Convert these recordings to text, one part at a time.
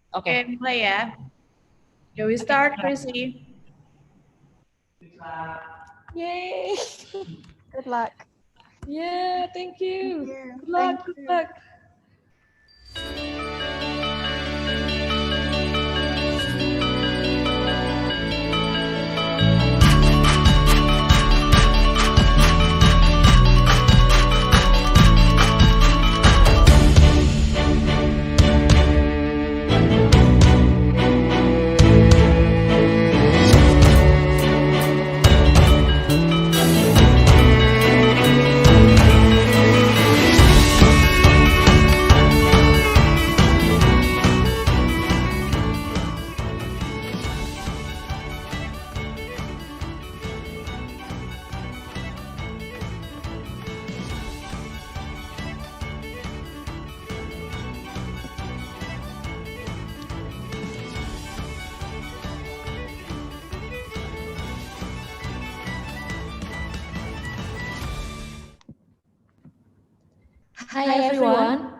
Oke, mulai ya. Shall we start, Chrissy? Yay! Good luck. Yeah, thank you. Thank you. Good luck, Thank good you. luck. Hi everyone,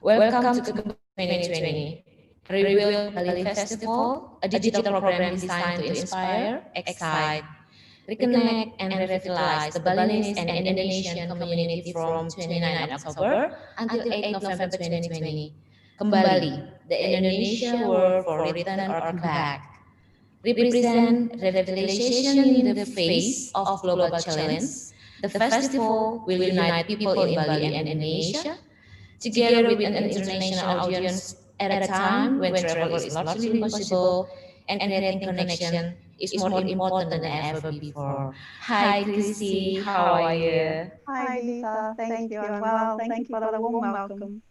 welcome to Kembali 2020, a Rebuild Bali Festival, a digital program designed to inspire, excite, reconnect, and revitalize the Balinese and Indonesian community from 29 October until 8 November 2020. Kembali, the Indonesia word for return or come back, represent revitalization in the face of global challenge. The festival will unite people in Bali and Indonesia, together with an international audience at a time when travel is largely impossible and creating connection is more important than ever before. Hi, Chrissy, how are you? Hi, Lisa. Thank you. I'm well. Thank you for the warm welcome.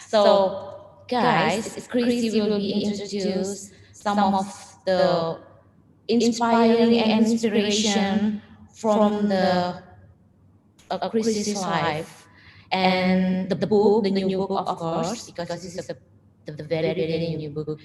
So, guys, Chrissy will be introduced some of the inspiring and inspiration from the Chrissy's life and the book, the new book, of course, because this is the very, very new book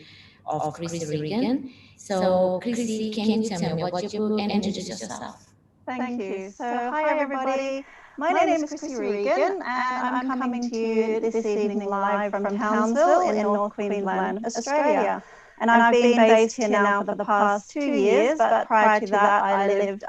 of Chrissy Regan. So, Chrissy, can you tell me about your book and introduce yourself? Thank you. So, hi, everybody. My name is Chrissy Regan, and I'm coming to you this evening live from Townsville in North Queensland, Australia. And I've been based here now for the past 2 years, but prior to that, I lived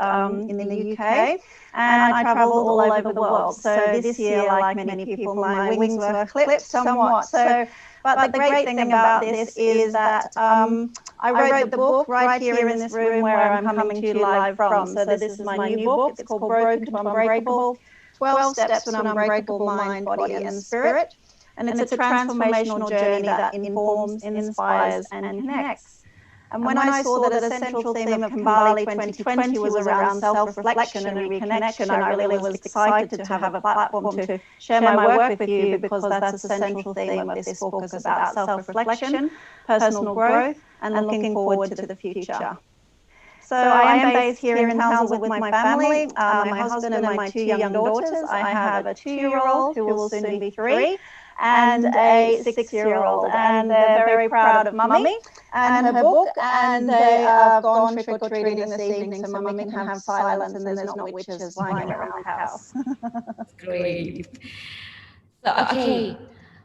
in the UK, and I travelled all over the world. So this year, like many people, my wings were clipped somewhat. But the great thing about this is that I wrote the book right here in this room where I'm coming to you live from. So this is my new book. It's called Broken to Unbreakable, 12 Steps to an Unbreakable Mind, Body and Spirit. And it's a transformational journey that informs, inspires and connects. And when I saw that a central theme of Kembali 2020 was around self-reflection and reconnection, I really was excited to have a platform to share my work with you, because that's a central theme of this book, is about self-reflection, personal growth, and looking forward to the future. So I am based here in Townsville with my family, my husband and my two young daughters. I have a 2-year-old who will soon be 3, and a 6-year-old, and they're very proud of Mummy and her book, and they have gone trick-or-treating this evening, so Mummy can have silence and there's not witches flying around the house. Great.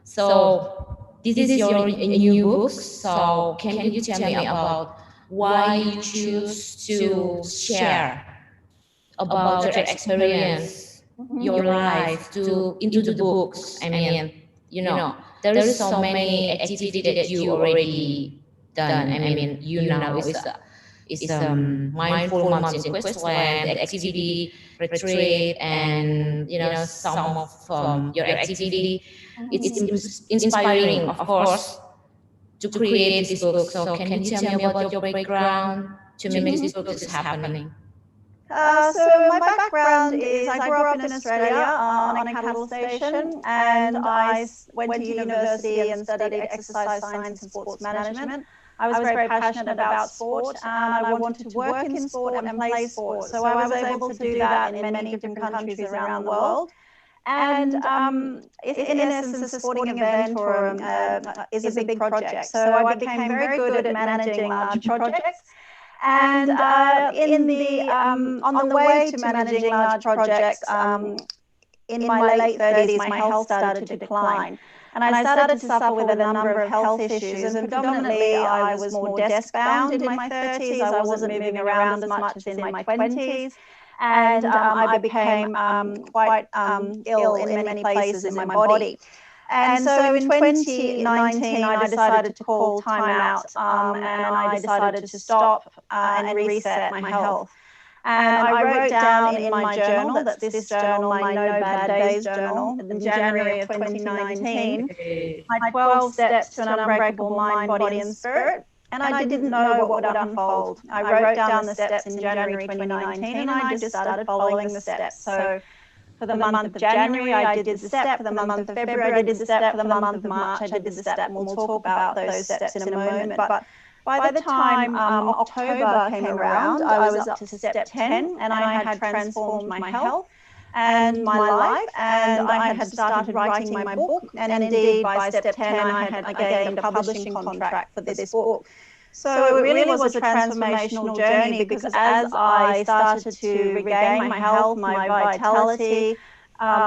So this is your new book. So can you tell me about why you choose to share about your experience, your life into the books? I mean, there is so many activity that you already done. I mean, now is mindful moms in Questland, the activity retreat, and some of your activity. It's inspiring, of course, to create this book. So can you tell me about your background to make this book is happening? So my background is I grew up in Australia on a cattle station, and I went to university and studied exercise science and sports management. I was very passionate about sport, and I wanted to work in sport and play sport. So I was able to do that in many different countries around the world. And in essence, a sporting event is a big project. So I became very good at managing large projects. And on the way to managing large projects, in my late 30s, my health started to decline. And I started to suffer with a number of health issues, and predominantly I was more desk-bound in my 30s. I wasn't moving around as much as in my 20s. And I became quite ill in many places in my body. And so in 2019, I decided to call time out, and I decided to stop and reset my health. And I wrote down in my journal, that's this journal, my No Bad Days journal, in January of 2019, my 12 steps to an unbreakable mind, body and spirit. And I didn't know what would unfold. I wrote down the steps in January 2019, and I just started following the steps. So for the month of January, I did the step. For the month of February, I did the step. For the month of March, I did the step. And we'll talk about those steps in a moment. But by the time October came around, I was up to step 10, and I had transformed my health and my life, and I had started writing my book. And indeed, by step 10, I had gained a publishing contract for this book. So it really was a transformational journey, because as I started to regain my health, my vitality,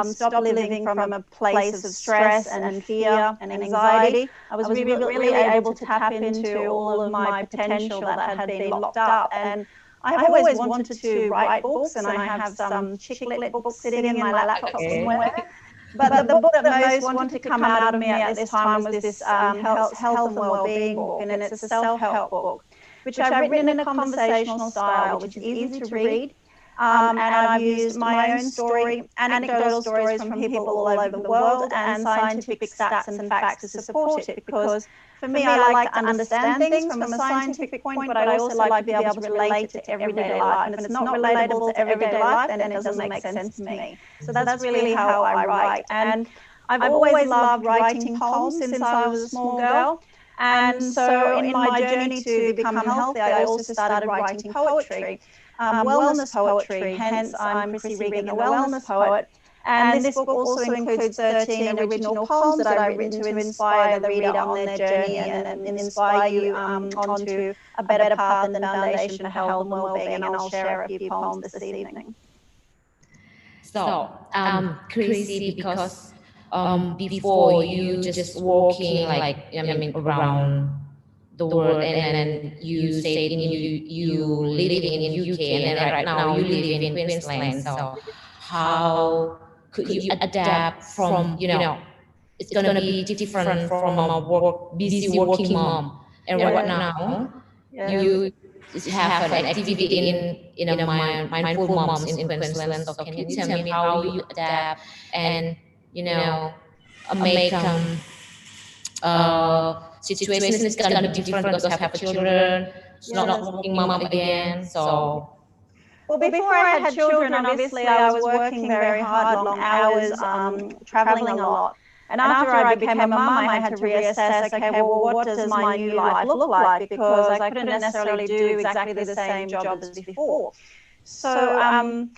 stop living from a place of stress and fear and anxiety, I was really able to tap into all of my potential that had been locked up. And I have always wanted to write books, and I have some chick lit books sitting in my laptop somewhere. But the book that most wanted to come out of me at this time was this health and wellbeing book, and it's a self-help book, which I've written in a conversational style, which is easy to read. And I've used my own story, anecdotal stories from people all over the world, and scientific stats and facts to support it. Because for me, I like to understand things from a scientific point, but I also like to be able to relate it to everyday life. And if it's not relatable to everyday life, then it doesn't make sense to me. So that's really how I write. And I've always loved writing poems since I was a small girl. And so in my journey to become healthy, I also started writing poetry. Wellness poetry, hence I'm Chrissy Regan, a wellness poet. And this book also includes 13 original poems that I've written to inspire the reader on their journey and inspire you onto a better path and foundation for health and well-being. And I'll share a few poems this evening. So, Chrissy, because before you just walking around the world, and then you stayed in you living in UK, and then right now you live in Queensland. So how could you adapt from it's gonna be different from a busy working mom, and right now you have an activity in a mindful moms in Queensland. So can you tell me how you adapt and make situation is gonna be different because I have children, not working mom again. So well, before I had children, obviously I was working very hard, long hours, traveling a lot. And after I became a mum, I had to reassess, okay, well, what does my new life look like? Because I couldn't necessarily do exactly the same job as before. So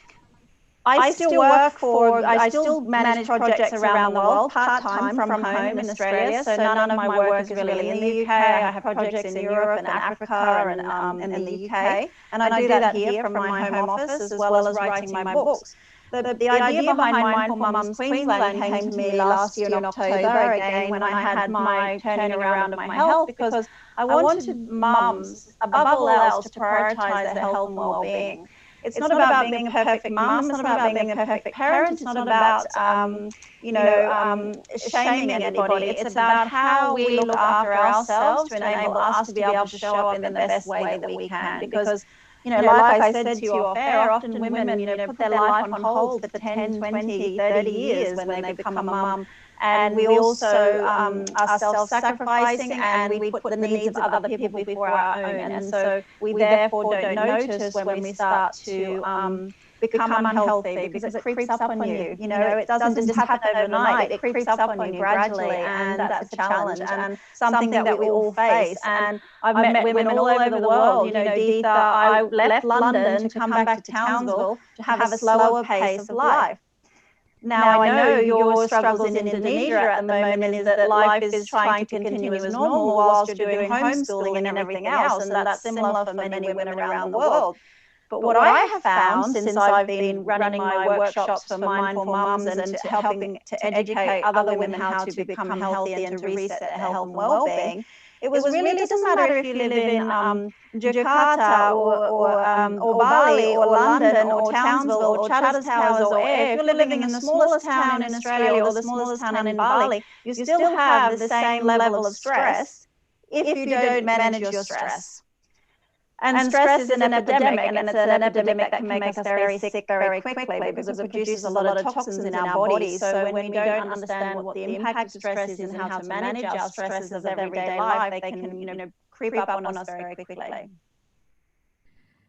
I still manage projects around the world, part-time from home in Australia. So none of my work is really in the UK. I have projects in Europe and Africa and in the UK. And I do that here from my home office, as well as writing my books. The idea behind Mindful Mums Queensland came to me last year in October, again, when I had my turning around of my health, because I wanted mums, above all else, to prioritise their health and well-being. It's not about being a perfect mum. It's not about being a perfect parent. It's not about, shaming anybody. It's about how we look after ourselves to enable us to be able to show up in the best way that we can. Because, like I said to you off air, often women, put their life on hold for 10, 20, 30 years when they become a mum. And we also are self-sacrificing, and we put the needs of other people before our own. And so we therefore don't notice when we start to become unhealthy, because it creeps up on you. It doesn't just happen overnight. It creeps up on you gradually, and that's a challenge and something that we all face. And I've met women all over the world. Deetha, I left London to come back to Townsville to have a slower pace of life. Now, I know your struggles in Indonesia at the moment is that life is trying to continue as normal whilst you're doing homeschooling and everything else, and that's similar for many women around the world. But what I have found since I've been running my workshops for mindful mums and helping to educate other women how to become healthy and to reset their health and well-being, it was really, it doesn't matter if you live in Jakarta or Bali or London or Townsville or Chatters Towers or Air. If you're living in the smallest town in Australia or the smallest town in Bali, you still have the same level of stress if you don't manage your stress. And stress is an epidemic, and it's an epidemic that can make us very sick very quickly because it produces a lot of toxins in our bodies. So when we don't understand what the impact of stress is and how to manage our stresses of everyday life, they can, creep up on us very quickly.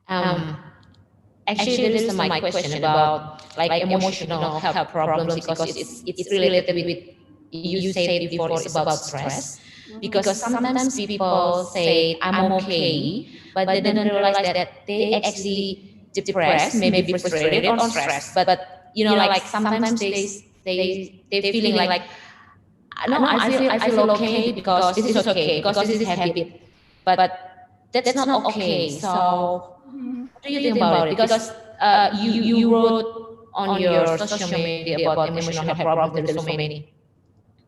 Actually, there is my question about like emotional health problems, because it's related with you said before, it's about stress. Because sometimes people say I'm okay, but they don't realize that they actually depressed, maybe frustrated or stressed. But like sometimes they feeling like no, I feel okay because this is okay, because this is habit, but that's not okay. So what do you think about it? Because you wrote on your social media about emotional health problems. There's so many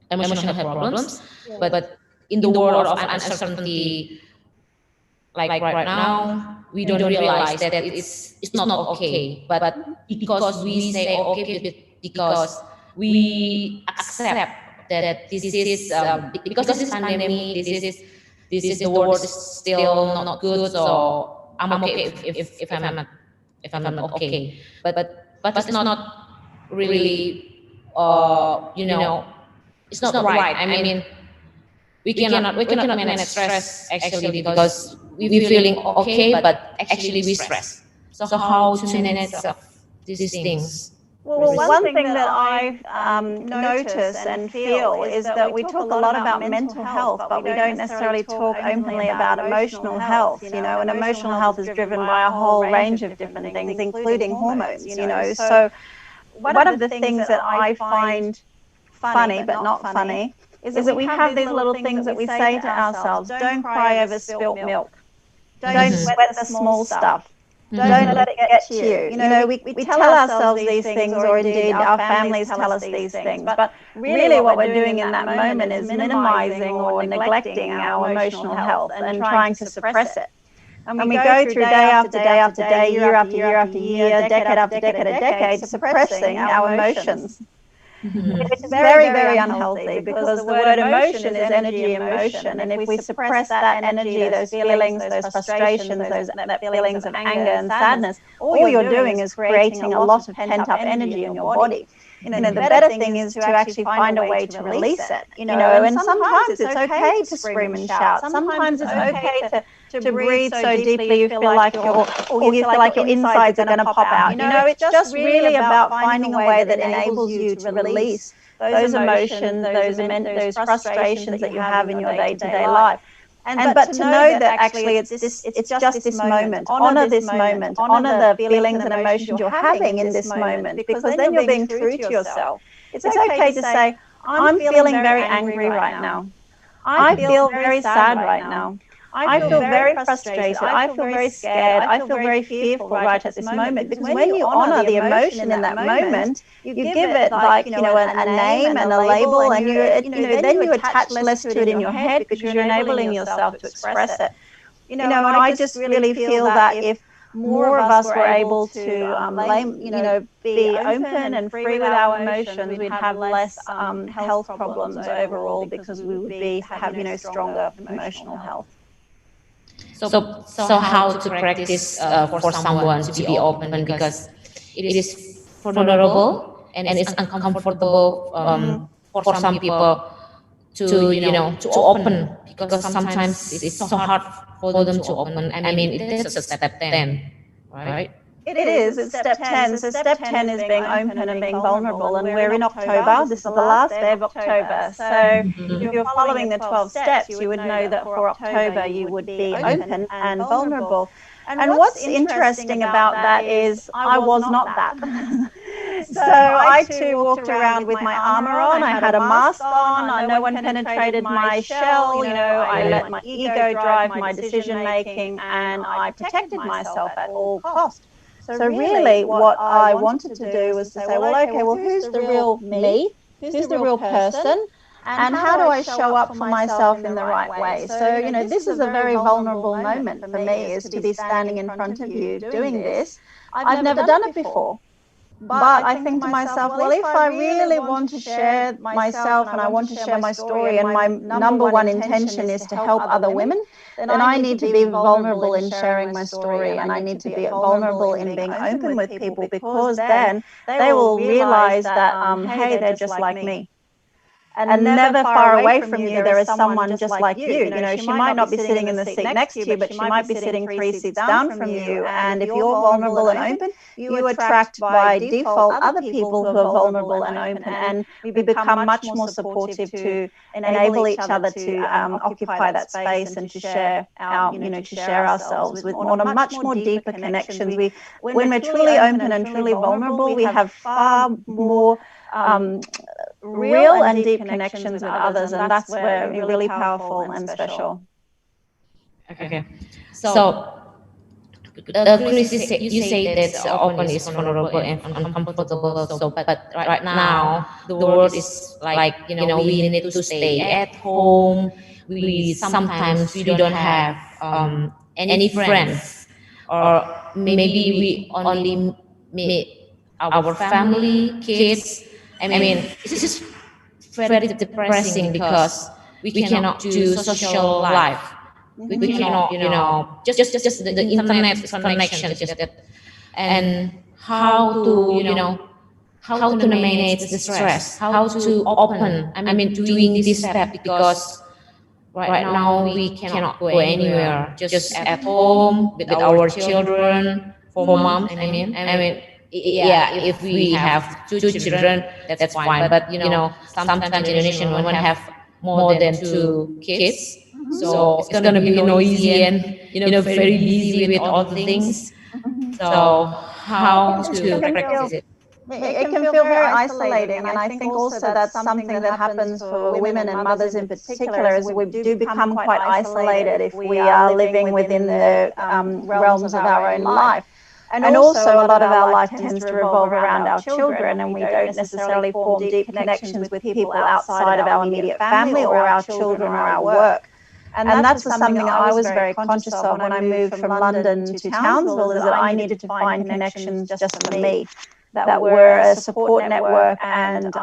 emotional health problems, but in the world of uncertainty, like right now, we don't realize that it's not okay. But because we say okay, because we accept that this is because this is pandemic, this is the world is still not good, so I'm okay if I'm not okay. But it's not really it's not right. I mean, we cannot manage stress actually, because we feeling okay, but actually we stress. So how to manage these things? Well, one thing that I've noticed and feel is that we talk a lot about mental health, but we don't necessarily talk openly about emotional health, and emotional health is driven by a whole range of different things, including hormones, So one of the things that I find funny, but not funny, is that we have these little things that we say to ourselves: don't cry over spilt milk, don't sweat the small stuff, don't let it get to you. We tell ourselves these things, or indeed our families tell us these things, but really what we're doing in that moment is minimizing or neglecting our emotional health and trying to suppress it. And we go through day after day after day, year after year after year, decade after decade, suppressing our emotions. Which is very, very unhealthy, because the word emotion is energy in motion. And if we suppress that energy, those feelings, those frustrations, those feelings of anger and sadness, all you're doing is creating a lot of pent-up energy in your body. The better thing is to actually find a way to release it. And sometimes it's okay to scream and shout. Sometimes it's okay to breathe so deeply you feel like your insides are going to pop out. It's just really about finding a way that enables you to release those emotions, those frustrations that you have in your day-to-day life. But to know that actually it's just this moment. Honor this moment. Honor the feelings and emotions you're having in this moment, because then you're being true to yourself. It's okay to say, I'm feeling very angry right now. I feel very sad right now. I feel very frustrated. I feel very scared. I feel very fearful right at this moment. Because when you honor the emotion in that moment, you give it like, a name and a label, and then you attach less to it in your head, because you're enabling yourself to express it. And I just really feel that if more of us were able to be open and free with our emotions, we'd have less health problems overall, because we would have stronger emotional health. So how to practice for someone to be open, because it is vulnerable and it's uncomfortable for some people to open, because sometimes it's so hard for them to open. I mean, it's a step 10, right? It is. It's step 10. So step 10 is being open and being vulnerable. And we're in October. This is the last day of October. So if you're following the 12 steps, you would know that for October you would be open and vulnerable. And what's interesting about that is I was not that. So I too walked around with my armor on. I had a mask on. No one penetrated my shell. I let my ego drive my decision making, and I protected myself at all costs. So really what I wanted to do was to say, well, okay, well, who's the real me? Who's the real person? And how do I show up for myself in the right way? So, this is a very vulnerable moment for me, is to be standing in front of you doing this. I've never done it before. But I think to myself, well, if I really want to share myself and I want to share my story, and my number one intention is to help other women, then I need to be vulnerable in sharing my story, and I need to be vulnerable in being open with people, because then they will realize that, hey, they're just like me. And never far away from you, there is someone just like you. She might not be sitting in the seat next to you, but she might be sitting 3 seats down from you. And if you're vulnerable and open, you attract by default other people who are vulnerable and open, and we become much more supportive to enable each other to occupy that space and to share our, to share ourselves with on a much more deeper connections. When we're truly open and truly vulnerable, we have far more real and deep connections with others, and that's where we're really powerful and special. Okay. So, Chris, you say that open is vulnerable and uncomfortable. So, but right now the world is like, we need to stay at home. We sometimes we don't have any friends, or maybe we only meet our family, kids. I mean, it's just very depressing because we cannot do social life. We cannot, just the internet connection is just that. And how to, how to manage the stress, how to open, doing this step, because right now we cannot go anywhere, just at home with our children, for moms, yeah, if we have two children, that's fine. But sometimes Indonesian women have more than 2 kids, so it's gonna be noisy and very busy with all the things. So how to practice it? It can feel very isolating, and I think also that's something that happens for women and mothers in particular, is we do become quite isolated if we are living within the realms of our own life. And also a lot of our life tends to revolve around our children, and we don't necessarily form deep connections with people outside of our immediate family or our children or our work. And that's something that I was very conscious of when I moved from London to Townsville, is that I needed to find connections just for me that were a support network, and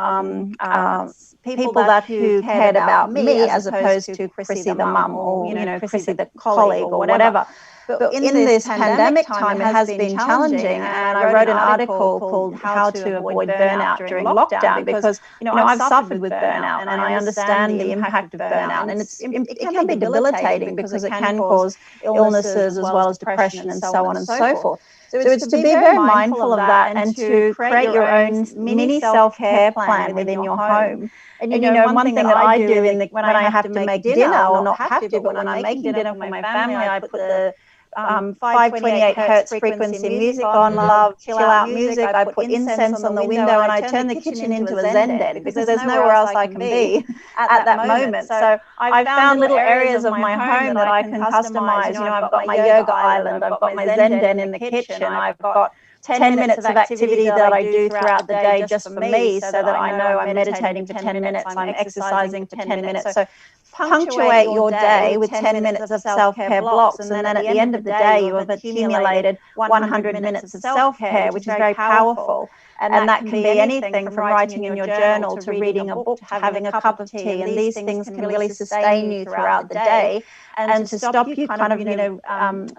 people that who cared about me, as opposed to Chrissy the mum, or Chrissy the colleague or whatever. But in this pandemic time, it has been challenging, and I wrote an article called "How to Avoid Burnout During Lockdown," because I've suffered with burnout, and I understand the impact of burnout, and it can be debilitating because it can cause illnesses as well as depression and so on and so forth. So it's to be very mindful of that, and to create your own mini self-care plan within your home. And one thing that I do when I have to make dinner, or not have to, but when I'm making dinner for my family, I put the 528 hertz frequency music on, love, chill out music. I put incense on the window, and I turn the kitchen into a Zen den, because there's nowhere else I can be at that moment. So I found little areas of my home that I can customize. I've got my yoga island, I've got my Zen den in the kitchen, I've got 10 minutes of activity that I do throughout the day just for me, so that I know I'm meditating for 10 minutes, I'm exercising for 10 minutes. So punctuate your day with 10 minutes of self-care blocks, and then at the end of the day you have accumulated 100 minutes of self-care, which is very powerful. And that can be anything from writing in your journal to reading a book to having a cup of tea, and these things can really sustain you throughout the day, and to stop you kind of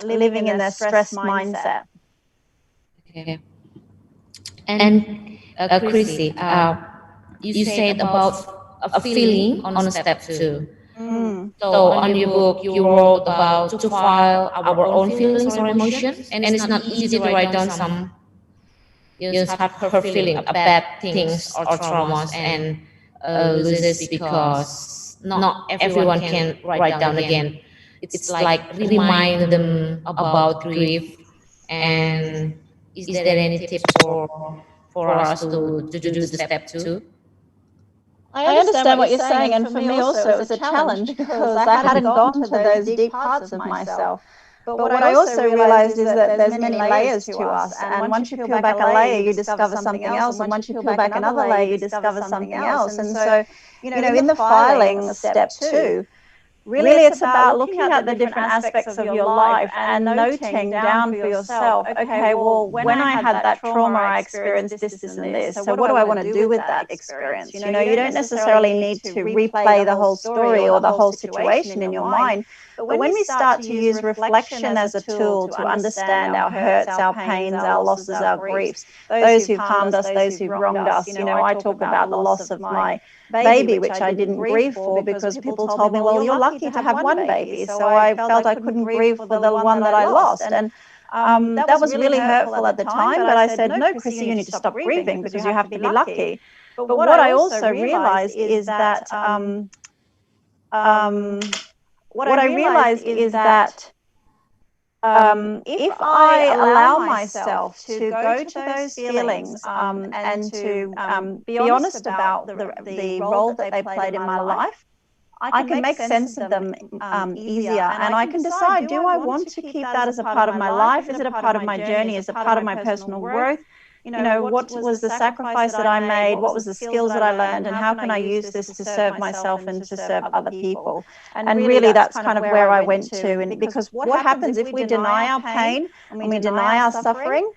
living in a stress mindset. Okay. And Chrissy, you said about a feeling on step 2. So on your book, you wrote about to file our own feelings or emotions, and it's not easy to write down some her feeling of bad things or traumas and losses, because not everyone can write down again. It's like remind them about grief. And is there any tips for for us to do the step 2? I understand what you're saying, and for me also it was a challenge because I hadn't gone to those deep parts of myself. But what I also realized is that there's many layers to us, and once you peel back a layer, you discover something else, and once you peel back another layer, you discover something else. And so, in the filing step 2, really, it's about looking at the different aspects of your life and noting down for yourself, okay, well, when I had that trauma, I experienced this, this, and this. So what do I want to do with that experience? You don't necessarily need to replay the whole story or the whole situation in your mind. But when we start to use reflection as a tool to understand our hurts, our pains, our losses, our griefs, those who've harmed us, those who've wronged us, I talk about the loss of my baby, which I didn't grieve for because people told me, well, you're lucky to have one baby. So I felt I couldn't grieve for the one that I lost. And that was really hurtful at the time, but I said, no, Chrissy, you need to stop grieving because you have to be lucky. But what I also realized is that if I allow myself to go to those feelings and to be honest about the role that they played in my life, I can make sense of them easier, and I can decide, do I want to keep that as a part of my life? Is it a part of my journey? Is it a part of my personal growth? What was the sacrifice that I made? What was the skills that I learned? And how can I use this to serve myself and to serve other people? And really, that's kind of where I went to. And because what happens if we deny our pain and we deny our suffering?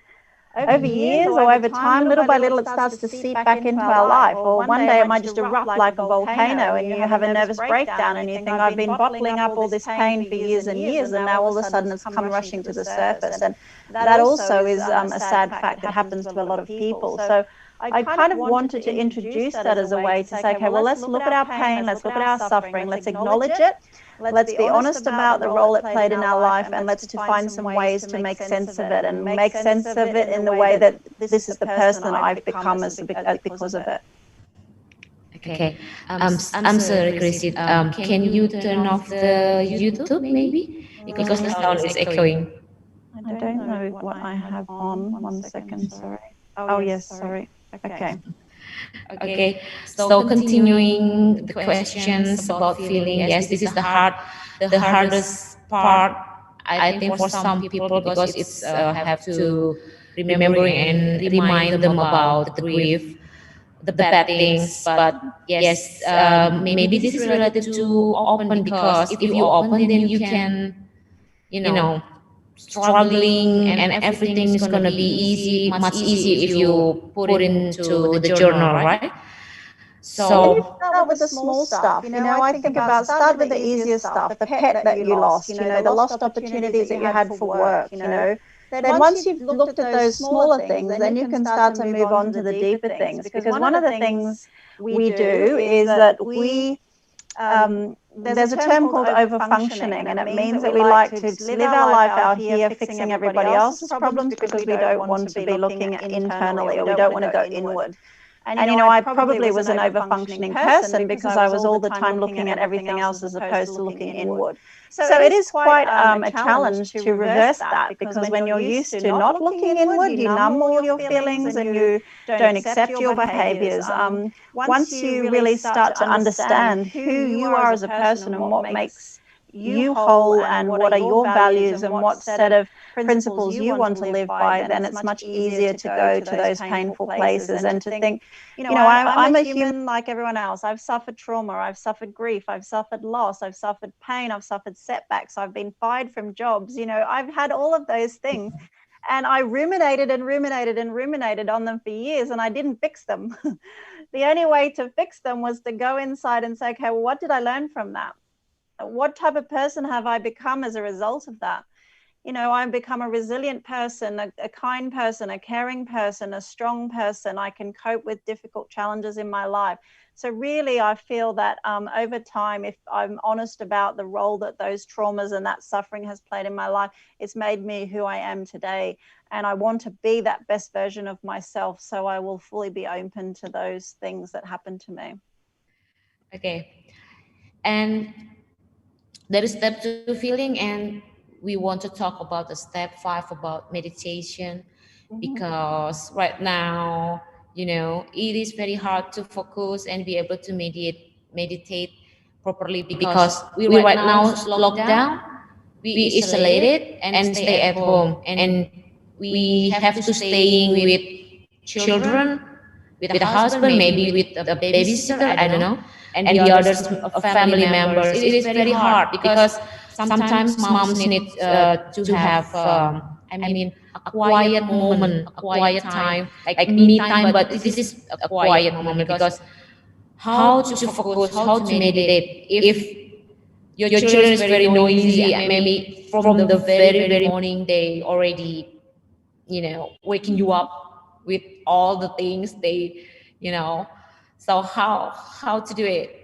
Over years or over time, little by little, it starts to seep back into our life. Or one day it might just erupt like a volcano and you have a nervous breakdown and you think, I've been bottling up all this pain for years and years, and now all of a sudden it's come rushing to the surface. And that also is a sad fact that happens to a lot of people. So I kind of wanted to introduce that as a way to say, okay, well, let's look at our pain, let's look at our suffering, let's acknowledge it. Let's be honest about the role it played in our life, and let's to find some ways to make sense of it, and make sense of it in the way that this is the person I've become because of it. Okay. I'm sorry, Chrissy. Can you turn off the YouTube, maybe? Because the sound is echoing. I don't know what I have on. 1 second, sorry. Oh, yes, sorry. Okay. Okay, so continuing the questions about feeling, yes, this is the hardest part, I think, for some people, because it's have to remembering and remind them about the grief, the bad things. But yes, maybe this is related to open, because if you open, then you can, struggling and everything is gonna be easy, much easier if you put into the journal, right? So start with the small stuff. I think about start with the easier stuff, the pet that you lost, the lost opportunities that you had for work, Then once you've looked at those smaller things, then you can start to move on to the deeper things. Because one of the things we do is that there's a term called overfunctioning, and it means that we like to live our life out here fixing everybody else's problems because we don't want to be looking internally, or we don't want to go inward. And I probably was an overfunctioning person because I was all the time looking at everything else as opposed to looking inward. So it is quite a challenge to reverse that, because when you're used to not looking inward, you numb all your feelings and you don't accept your behaviors. Once you really start to understand who you are as a person and what makes you whole and what are your values and what set of principles you want to live by, then it's much easier to go to those painful places and to think, I'm a human like everyone else. I've suffered trauma, I've suffered grief, I've suffered loss, I've suffered pain, I've suffered setbacks, I've been fired from jobs, I've had all of those things. And I ruminated and ruminated and ruminated on them for years, and I didn't fix them. The only way to fix them was to go inside and say, okay, well, what did I learn from that? What type of person have I become as a result of that? I've become a resilient person, a kind person, a caring person, a strong person. I can cope with difficult challenges in my life. So really, I feel that over time, if I'm honest about the role that those traumas and that suffering has played in my life, it's made me who I am today. And I want to be that best version of myself. So I will fully be open to those things that happened to me. Okay. And there is step 2 feeling, and we want to talk about the step 5 about meditation. because right now, it is very hard to focus and be able to meditate properly because we right now locked down, we isolated and stay at home, and we have to staying with children, with a husband, maybe with a babysitter, I don't know, and the others family members. It is very hard because sometimes moms need to have, I mean, a quiet moment, a quiet time, like me time, but this is a quiet moment because how to focus, how to meditate if your children is very noisy, maybe from the very morning they already waking you up with all the things they you know so how to do it.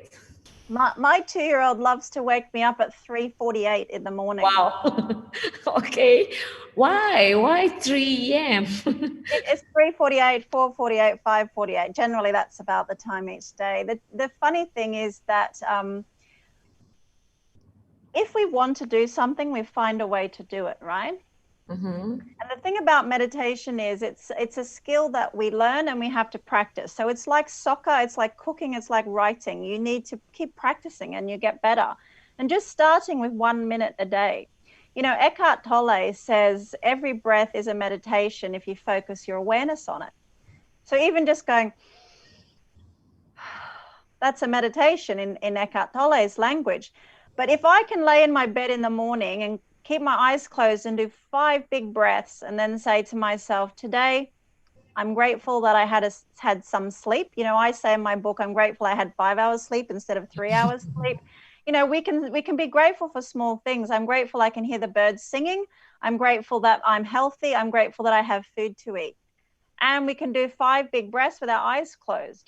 My 2-year-old loves to wake me up at 3:48 in the morning. Wow. Okay, why 3 a.m.? It's 3:48, 4:48, 5:48. Generally, that's about the time each day. The funny thing is that if we want to do something, we find a way to do it, right? Mm-hmm. And the thing about meditation is it's a skill that we learn and we have to practice. So it's like soccer, it's like cooking, it's like writing. You need to keep practicing and you get better. And just starting with 1 minute a day. Eckhart Tolle says every breath is a meditation if you focus your awareness on it. So even just going, that's a meditation in Eckhart Tolle's language. But if I can lay in my bed in the morning and keep my eyes closed and do 5 big breaths and then say to myself, today, I'm grateful that I had some sleep. I say in my book, I'm grateful I had 5 hours sleep instead of 3 hours sleep. We can be grateful for small things. I'm grateful I can hear the birds singing. I'm grateful that I'm healthy. I'm grateful that I have food to eat. And we can do 5 big breaths with our eyes closed.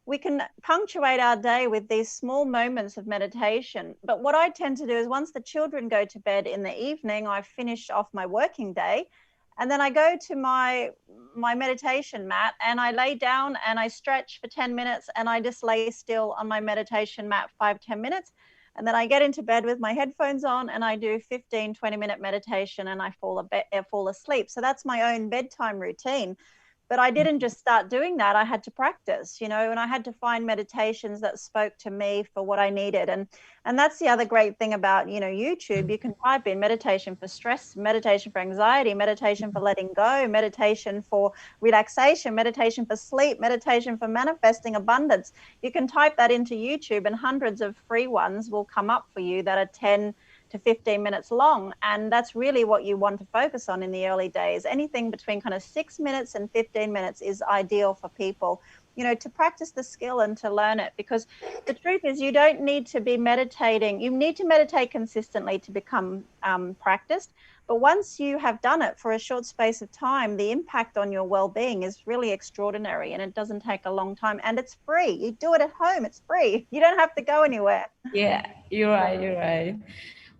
We can punctuate our day with these small moments of meditation. But what I tend to do is once the children go to bed in the evening, I finish off my working day. And then I go to my meditation mat and I lay down and I stretch for 10 minutes and I just lay still on my meditation mat 5-10 minutes. And then I get into bed with my headphones on and I do 15-20-minute meditation and I fall asleep. So that's my own bedtime routine. But I didn't just start doing that. I had to practice, and I had to find meditations that spoke to me for what I needed. And that's the other great thing about, YouTube. You can type in meditation for stress, meditation for anxiety, meditation for letting go, meditation for relaxation, meditation for sleep, meditation for manifesting abundance. You can type that into YouTube and hundreds of free ones will come up for you that are 10 to 15 minutes long. And that's really what you want to focus on in the early days. Anything between kind of 6 minutes and 15 minutes is ideal for people, to practice the skill and to learn it. Because the truth is you don't need to be meditating. You need to meditate consistently to become practiced. But once you have done it for a short space of time, the impact on your well-being is really extraordinary and it doesn't take a long time and it's free. You do it at home. It's free. You don't have to go anywhere. Yeah, you're right.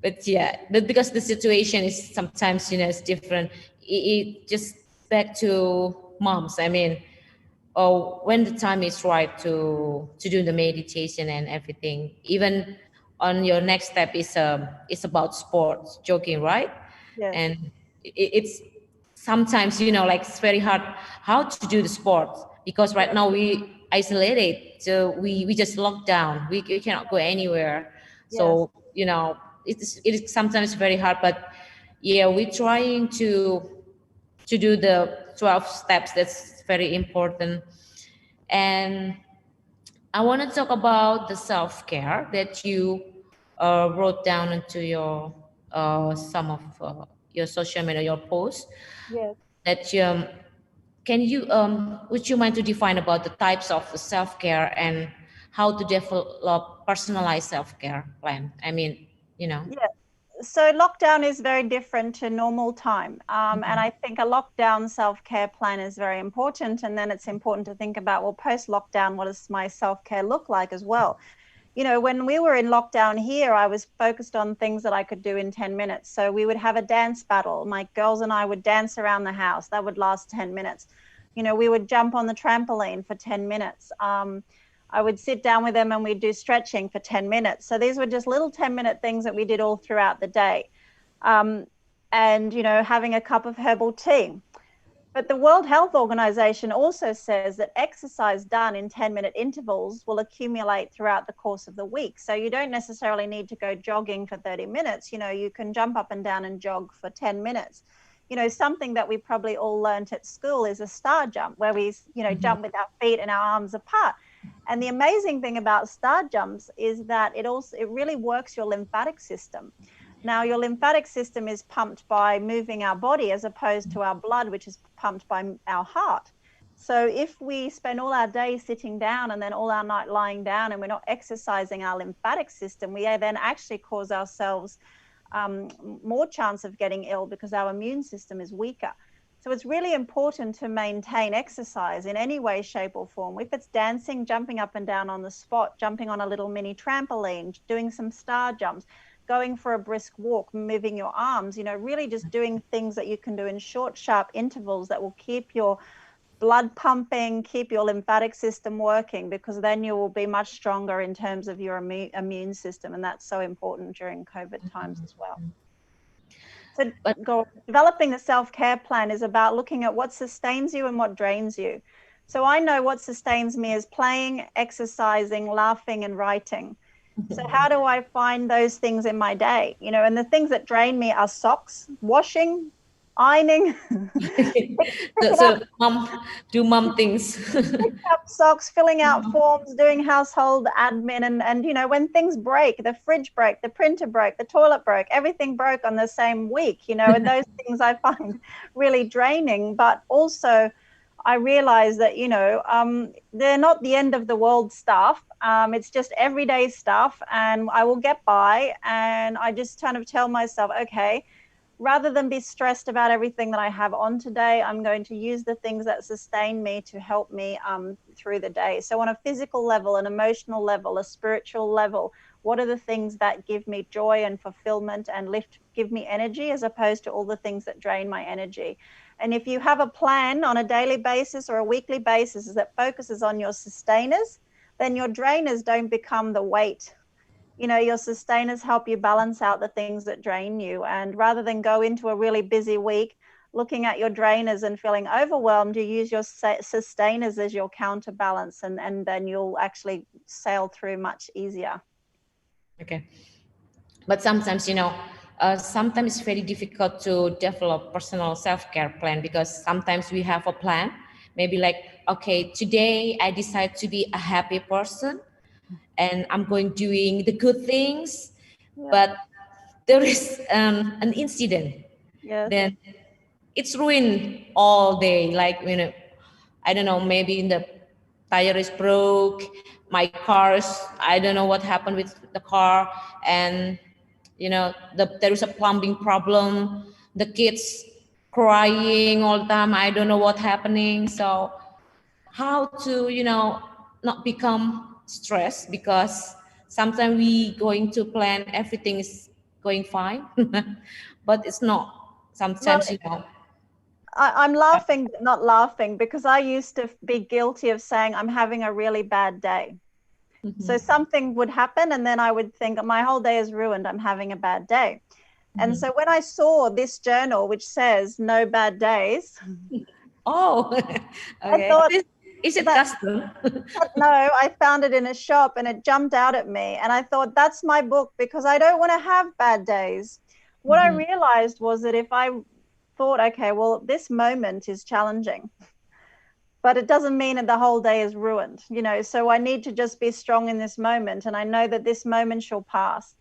But yeah, but because the situation is sometimes, it's different. It just back to moms. I mean, when the time is right to do the meditation and everything, even on your next step is about sports, jogging, right? Yes. And it's sometimes, like it's very hard how to do the sports because right now we isolated, so we just locked down. We cannot go anywhere. So it is sometimes very hard, but yeah, we're trying to do the 12 steps. That's very important. And I want to talk about the self-care that you wrote down into your some of your social media, your posts. Yes. That can you would you mind to define about the types of self-care and how to develop personalized self-care plan? I mean, Yeah. So lockdown is very different to normal time. And I think a lockdown self-care plan is very important. And then it's important to think about, well, post-lockdown, what does my self-care look like as well? When we were in lockdown here, I was focused on things that I could do in 10 minutes. So we would have a dance battle. My girls and I would dance around the house. That would last 10 minutes. We would jump on the trampoline for 10 minutes. I would sit down with them and we'd do stretching for 10 minutes. So these were just little 10-minute things that we did all throughout the day. And, having a cup of herbal tea. But the World Health Organization also says that exercise done in 10-minute intervals will accumulate throughout the course of the week. So you don't necessarily need to go jogging for 30 minutes. You know, you can jump up and down and jog for 10 minutes. You know, something that we probably all learned at school is a star jump, where we, you know, jump with our feet and our arms apart. And the amazing thing about star jumps is that it really works your lymphatic system. Now, your lymphatic system is pumped by moving our body as opposed to our blood, which is pumped by our heart. So if we spend all our day sitting down and then all our night lying down and we're not exercising our lymphatic system, we then actually cause ourselves more chance of getting ill because our immune system is weaker. So it's really important to maintain exercise in any way, shape or form. If it's dancing, jumping up and down on the spot, jumping on a little mini trampoline, doing some star jumps, going for a brisk walk, moving your arms, you know, really just doing things that you can do in short, sharp intervals that will keep your blood pumping, keep your lymphatic system working, because then you will be much stronger in terms of your immune system. And that's so important during COVID times as well. So developing the self-care plan is about looking at what sustains you and what drains you. So I know what sustains me is playing, exercising, laughing, and writing. So how do I find those things in my day? You know, and the things that drain me are socks, washing, ironing. So mom things. Pick up socks, filling out forms, doing household admin, and you know, when things break, the fridge broke, the printer broke, the toilet broke, everything broke on the same week, you know, and those things I find really draining. But also I realize that, you know, they're not the end of the world stuff. It's just everyday stuff, and I will get by. And I just kind of tell myself, okay, rather than be stressed about everything that I have on today, I'm going to use the things that sustain me to help me through the day. So on a physical level, an emotional level, a spiritual level, what are the things that give me joy and fulfillment and give me energy, as opposed to all the things that drain my energy? And if you have a plan on a daily basis or a weekly basis that focuses on your sustainers, then your drainers don't become the weight. You know, your sustainers help you balance out the things that drain you. And rather than go into a really busy week looking at your drainers and feeling overwhelmed, you use your sustainers as your counterbalance, and then you'll actually sail through much easier. Okay. But sometimes, you know, sometimes it's very difficult to develop personal self-care plan, because sometimes we have a plan, maybe like, okay, today I decide to be a happy person and I'm going doing the good things, but there is an incident. Yes. Then it's ruined all day. Like, you know, I don't know, maybe the tire is broke, my car's, I don't know what happened with the car, and you know, there is a plumbing problem, the kids crying all the time, I don't know what's happening. So how to, you know, not become stressed, because sometimes we going to plan everything is going fine but it's not sometimes, you know. I'm laughing, but not laughing, because I used to be guilty of saying I'm having a really bad day. So something would happen and then I would think my whole day is ruined, I'm having a bad day. And so when I saw this journal which says no bad days, okay. I thought, is it custom? no, I found it in a shop and it jumped out at me. And I thought, that's my book, because I don't want to have bad days. What I realized was that if I thought, okay, well, this moment is challenging, but it doesn't mean that the whole day is ruined, you know, so I need to just be strong in this moment. And I know that this moment shall pass.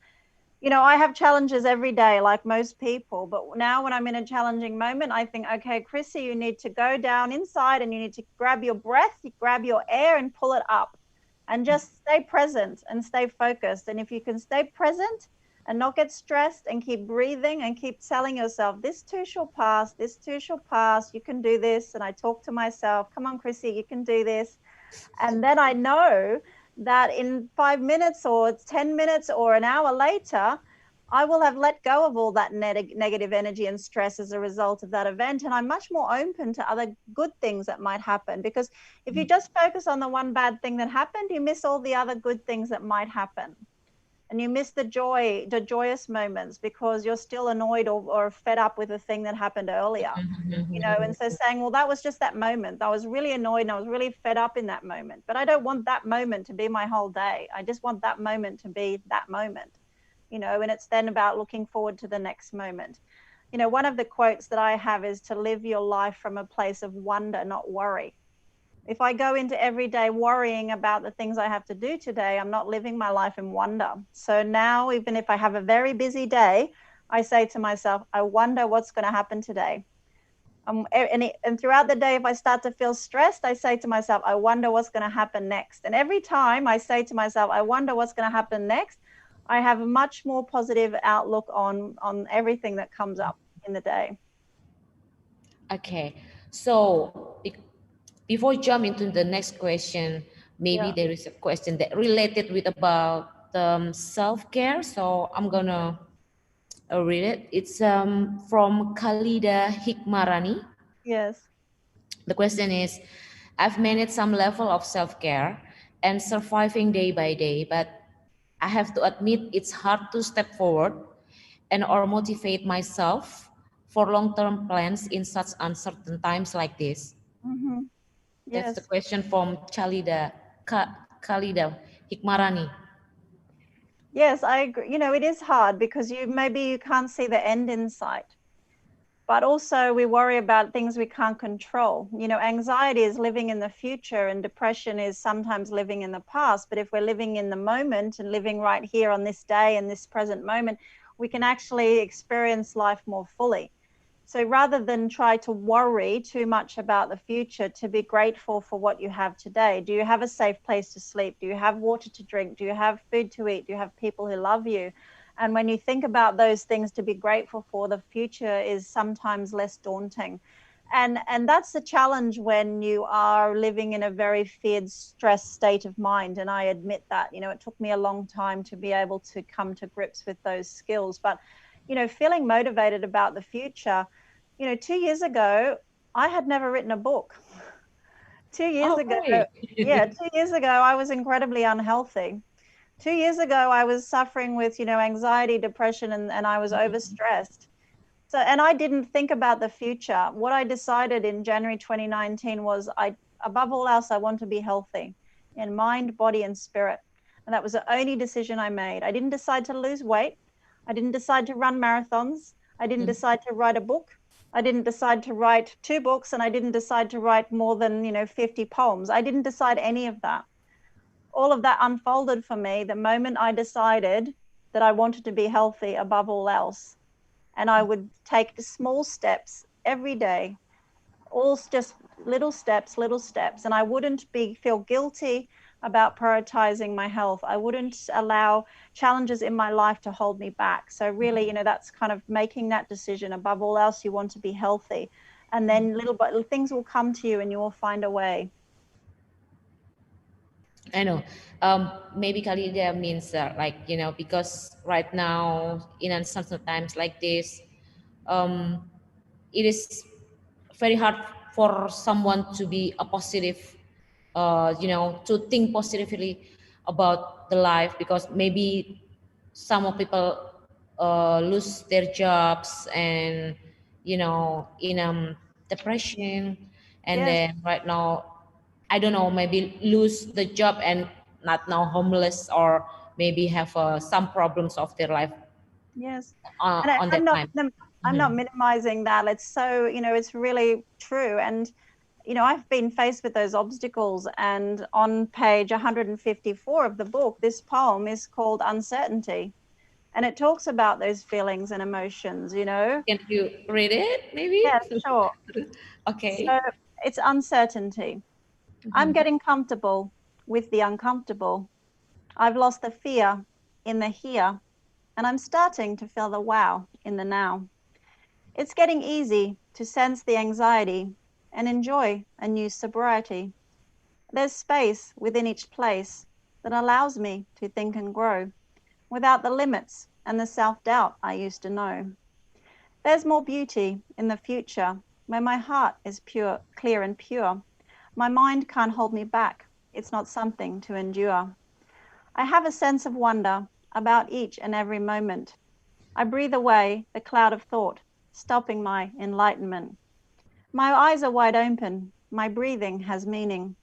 You know, I have challenges every day, like most people, but now when I'm in a challenging moment, I think, okay, Chrissy, you need to go down inside and you need to grab your breath, you grab your air and pull it up, and just stay present and stay focused. And if you can stay present and not get stressed and keep breathing and keep telling yourself, this too shall pass, this too shall pass, you can do this. And I talk to myself, come on, Chrissy, you can do this. And then I know that in 5 minutes or 10 minutes or an hour later, I will have let go of all that negative energy and stress as a result of that event. And I'm much more open to other good things that might happen, because if you just focus on the one bad thing that happened, you miss all the other good things that might happen. and you miss the joyous moments because you're still annoyed or fed up with the thing that happened earlier. And so saying, well, that was just that moment. I was really annoyed and I was really fed up in that moment, but I don't want that moment to be my whole day. I just want that moment to be that moment, and it's then about looking forward to the next moment. One of the quotes that I have is to live your life from a place of wonder, not worry. If I go into every day worrying about the things I have to do today, I'm not living my life in wonder. So now, even if I have a very busy day, I say to myself, I wonder what's going to happen today. And throughout the day, if I start to feel stressed, I say to myself, I wonder what's going to happen next. And every time I say to myself, I wonder what's going to happen next, I have a much more positive outlook on everything that comes up in the day. Okay, so before jump into the next question, maybe there is a question that related with about self-care. So I'm gonna read it. It's from Khalida Hikmarani. Yes. The question is, I've managed some level of self-care and surviving day by day, but I have to admit it's hard to step forward and or motivate myself for long-term plans in such uncertain times like this. Mm-hmm. That's the Yes. question from Khalida Hikmarani. Yes, I agree. It is hard because maybe you can't see the end in sight. But also we worry about things we can't control. Anxiety is living in the future and depression is sometimes living in the past. But if we're living in the moment and living right here on this day and this present moment, we can actually experience life more fully. So rather than try to worry too much about the future, to be grateful for what you have today. Do you have a safe place to sleep? Do you have water to drink? Do you have food to eat? Do you have people who love you? And when you think about those things to be grateful for, the future is sometimes less daunting. And that's the challenge when you are living in a very feared, stressed state of mind. And I admit that, it took me a long time to be able to come to grips with those skills. But, feeling motivated about the future, 2 years ago, I had never written a book. 2 years ago, Really? 2 years ago, I was incredibly unhealthy. 2 years ago, I was suffering with, anxiety, depression, and I was overstressed. So, and I didn't think about the future. What I decided in January 2019 was above all else, I want to be healthy in mind, body, and spirit. And that was the only decision I made. I didn't decide to lose weight. I didn't decide to run marathons. I didn't decide to write a book. I didn't decide to write 2 books, and I didn't decide to write more than, 50 poems. I didn't decide any of that. All of that unfolded for me the moment I decided that I wanted to be healthy above all else. And I would take small steps every day, all just little steps. And I wouldn't feel guilty about prioritizing my health. I wouldn't allow challenges in my life to hold me back. So really, that's kind of making that decision. Above all else, you want to be healthy. And then little things will come to you and you will find a way. I know. Maybe Khalida means because right now in uncertain times like this, it is very hard for someone to be a positive, to think positively about the life, because maybe some of people lose their jobs and in depression, and Yes. then right now I don't know, maybe lose the job and not now homeless, or maybe have some problems of their life Yes. on that time. I'm not minimizing that. It's so, it's really true. And, I've been faced with those obstacles. And on page 154 of the book, this poem is called Uncertainty. And it talks about those feelings and emotions, Can you read it, maybe? Yeah, sure. Okay. So it's uncertainty. I'm Mhm. getting comfortable with the uncomfortable. I've lost the fear in the here, and I'm starting to feel the wow in the now. It's getting easy to sense the anxiety and enjoy a new sobriety. There's space within each place that allows me to think and grow without the limits and the self-doubt I used to know. There's more beauty in the future where my heart is pure, clear and pure. My mind can't hold me back. It's not something to endure. I have a sense of wonder. about each and every moment. I breathe away the cloud of thought, stopping my enlightenment. My eyes are wide open. My breathing has meaning.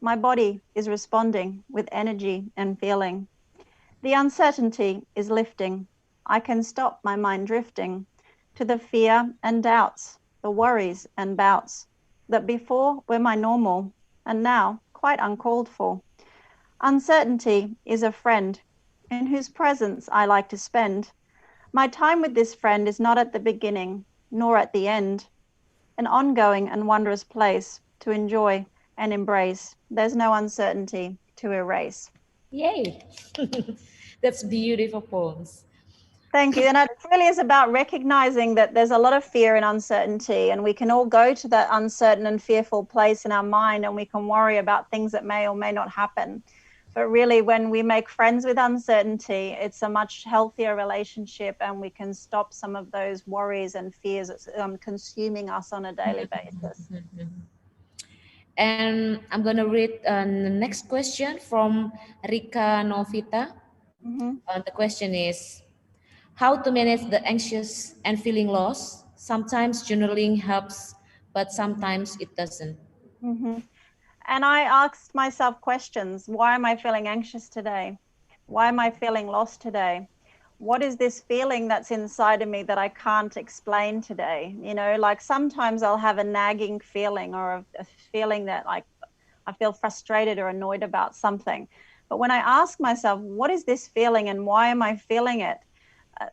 My body is responding with energy and feeling. The uncertainty is lifting. I can stop my mind drifting to the fear and doubts, the worries and bouts that before were my normal and now quite uncalled for. Uncertainty is a friend in whose presence I like to spend. My time with this friend is not at the beginning nor at the end, an ongoing and wondrous place to enjoy and embrace. There's no uncertainty to erase. Yay! That's beautiful poems. Thank you. And it really is about recognizing that there's a lot of fear and uncertainty, and we can all go to that uncertain and fearful place in our mind, and we can worry about things that may or may not happen. But really, when we make friends with uncertainty, it's a much healthier relationship, and we can stop some of those worries and fears that's consuming us on a daily basis. And I'm going to read the next question from Rika Novita. The question is, how to manage the anxious and feeling lost? Sometimes journaling helps, but sometimes it doesn't. And I asked myself questions. Why am I feeling anxious today? Why am I feeling lost today? What is this feeling that's inside of me that I can't explain today? You know, like sometimes I'll have a nagging feeling or a feeling that like I feel frustrated or annoyed about something. But when I ask myself, what is this feeling and why am I feeling it?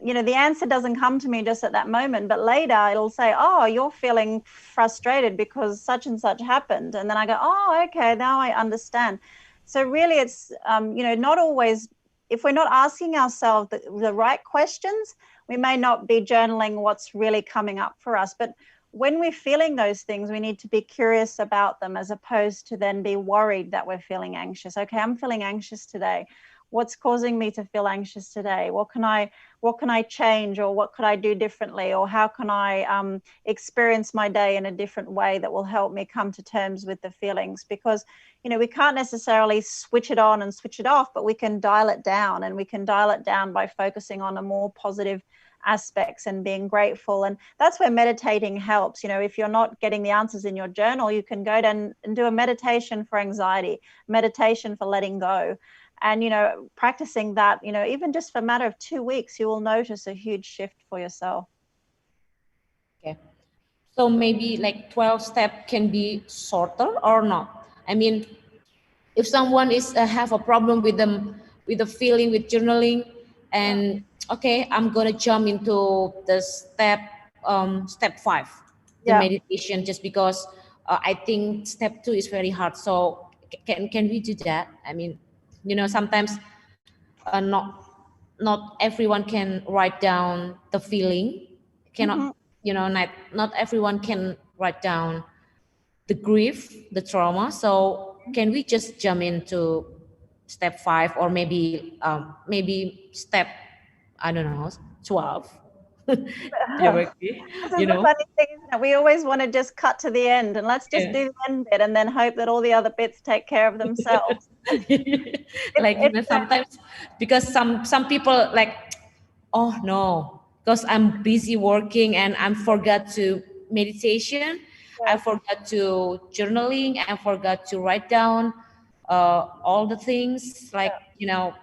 You know, the answer doesn't come to me just at that moment, but later it'll say, oh, you're feeling frustrated because such and such happened. And then I go, oh, okay, now I understand. So really it's, you know, not always, if we're not asking ourselves the right questions, we may not be journaling what's really coming up for us. But when we're feeling those things, we need to be curious about them as opposed to then be worried that we're feeling anxious. Okay, I'm feeling anxious today. What's causing me to feel anxious today? What can I change, or what could I do differently, or how can I experience my day in a different way that will help me come to terms with the feelings? Because, you know, we can't necessarily switch it on and switch it off, but we can dial it down, and we can dial it down by focusing on a more positive aspects and being grateful. And that's where meditating helps. You know, if you're not getting the answers in your journal, you can go down and do a meditation for anxiety, meditation for letting go. And, you know, practicing that, you know, even just for a matter of 2 weeks, you will notice a huge shift for yourself. Okay. So maybe like 12 step can be shorter or not? I mean, if someone is have a problem with them, with the feeling, with journaling, and okay, I'm gonna jump into the step 5, the meditation, just because I think step 2 is very hard. So can we do that? I mean, you know, sometimes not everyone can write down the feeling, cannot, you know, not everyone can write down the grief, the trauma. So can we just jump into step 5, or maybe step, I don't know, 12? This is the funny thing, isn't it? We always want to just cut to the end and let's just do the end bit and then hope that all the other bits take care of themselves. Like, you know, sometimes because some people like, oh no, because I'm busy working and I forgot to meditation, I forgot to journaling, I forgot to write down all the things, like, you know.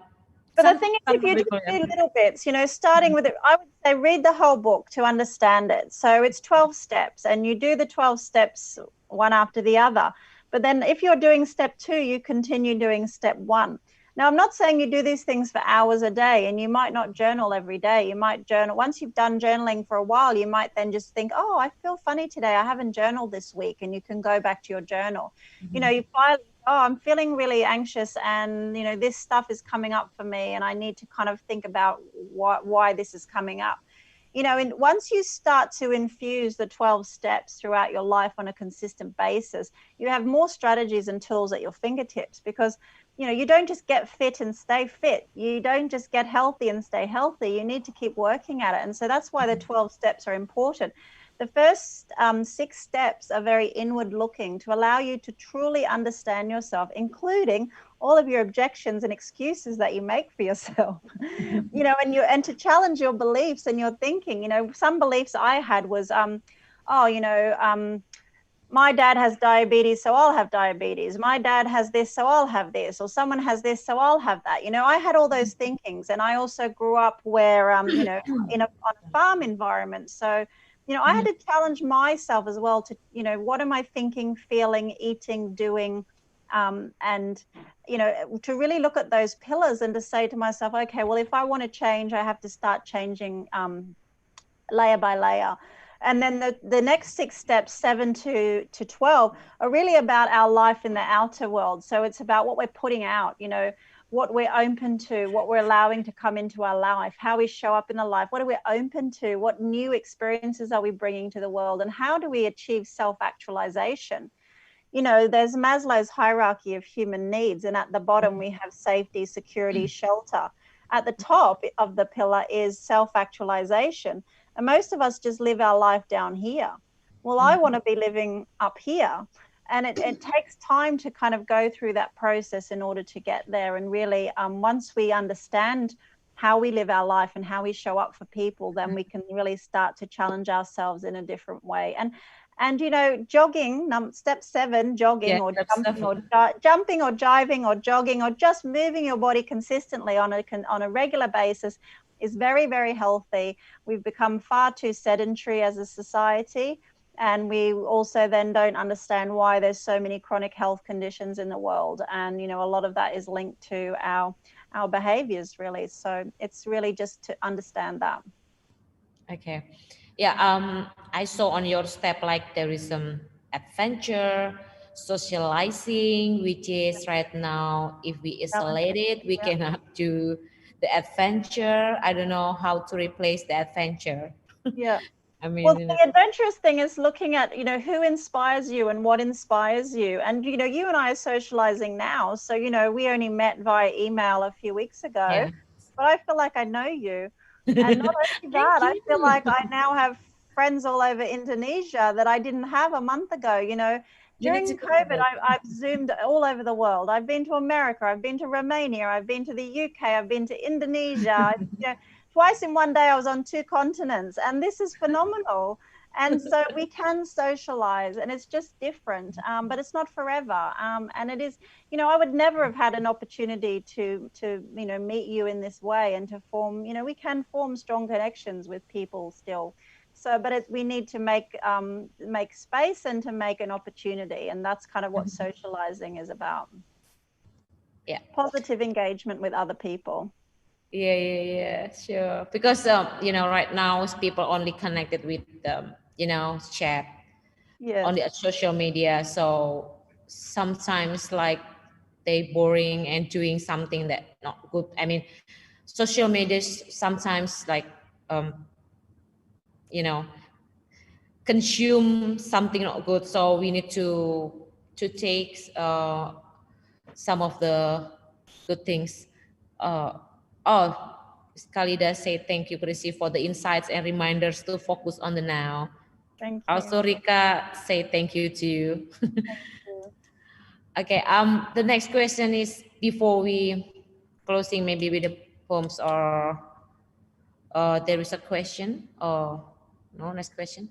But the thing is, if you just do little bits, you know, starting with it, I would say read the whole book to understand it. So it's 12 steps and you do the 12 steps one after the other. But then if you're doing step 2, you continue doing step 1. Now, I'm not saying you do these things for hours a day, and you might not journal every day. You might journal. Once you've done journaling for a while, you might then just think, oh, I feel funny today. I haven't journaled this week. And you can go back to your journal. You know, you finally, oh, I'm feeling really anxious and, you know, this stuff is coming up for me and I need to kind of think about why this is coming up. You know, and once you start to infuse the 12 steps throughout your life on a consistent basis, you have more strategies and tools at your fingertips, because, you know, you don't just get fit and stay fit. You don't just get healthy and stay healthy. You need to keep working at it. And so that's why the 12 steps are important. The first 6 steps are very inward looking to allow you to truly understand yourself, including all of your objections and excuses that you make for yourself. You know, and to challenge your beliefs and your thinking. You know, some beliefs I had was, my dad has diabetes, so I'll have diabetes. My dad has this, so I'll have this. Or someone has this, so I'll have that. You know, I had all those thinkings. And I also grew up where, you know, on a farm environment. So, you know, I had to challenge myself as well to, you know, what am I thinking, feeling, eating, doing? And, you know, to really look at those pillars and to say to myself, okay, well, if I want to change, I have to start changing layer by layer. And then the next 6 steps, 7 to 12, are really about our life in the outer world. So it's about what we're putting out, you know, what we're open to, what we're allowing to come into our life, how we show up in the life, what are we open to, what new experiences are we bringing to the world, and how do we achieve self-actualization? You know, there's Maslow's hierarchy of human needs, and at the bottom we have safety, security, shelter. At the top of the pillar is self-actualization. And most of us just live our life down here. Well, I want to be living up here. And it takes time to kind of go through that process in order to get there. And really, once we understand how we live our life and how we show up for people, then we can really start to challenge ourselves in a different way. And you know, jogging, step 7, jogging or jumping or jiving or jogging or just moving your body consistently on a regular basis is very, very healthy. We've become far too sedentary as a society. And we also then don't understand why there's so many chronic health conditions in the world. And, you know, a lot of that is linked to our behaviors, really. So it's really just to understand that. Okay. Yeah, I saw on your step like there is some adventure, socializing, which is right now, if we isolate it, we cannot do the adventure. I don't know how to replace the adventure. Yeah. I mean, Well, the adventurous thing is looking at, you know, who inspires you and what inspires you. And, you know, you and I are socializing now. So, you know, we only met via email a few weeks ago, yeah. but I feel like I know you. And not only that, Thank I feel like you. I now have friends all over Indonesia that I didn't have a month ago. You know, You need to during COVID, I've Zoomed all over the world. I've been to America, I've been to Romania, I've been to the UK, I've been to Indonesia. You know, twice in one day I was on 2 continents, and this is phenomenal. And so we can socialize, and it's just different, but it's not forever. And it is, you know, I would never have had an opportunity to you know, meet you in this way and to form, you know, we can form strong connections with people still. So, but we need to make space and to make an opportunity, and that's kind of what socializing is about. Yeah. Positive engagement with other people. Yeah, sure. Because you know, right now people only connected with you know, chat on the social media. So sometimes like they boring and doing something that not good. I mean, social media sometimes like you know, consume something not good. So we need to take some of the good things. Oh, Kalida say thank you, Chrissy, for the insights and reminders to focus on the now. Thank you. Also, Rika say thank you to you. Thank you. Okay. The next question is before we closing, maybe with the poems or there is a question or no next question.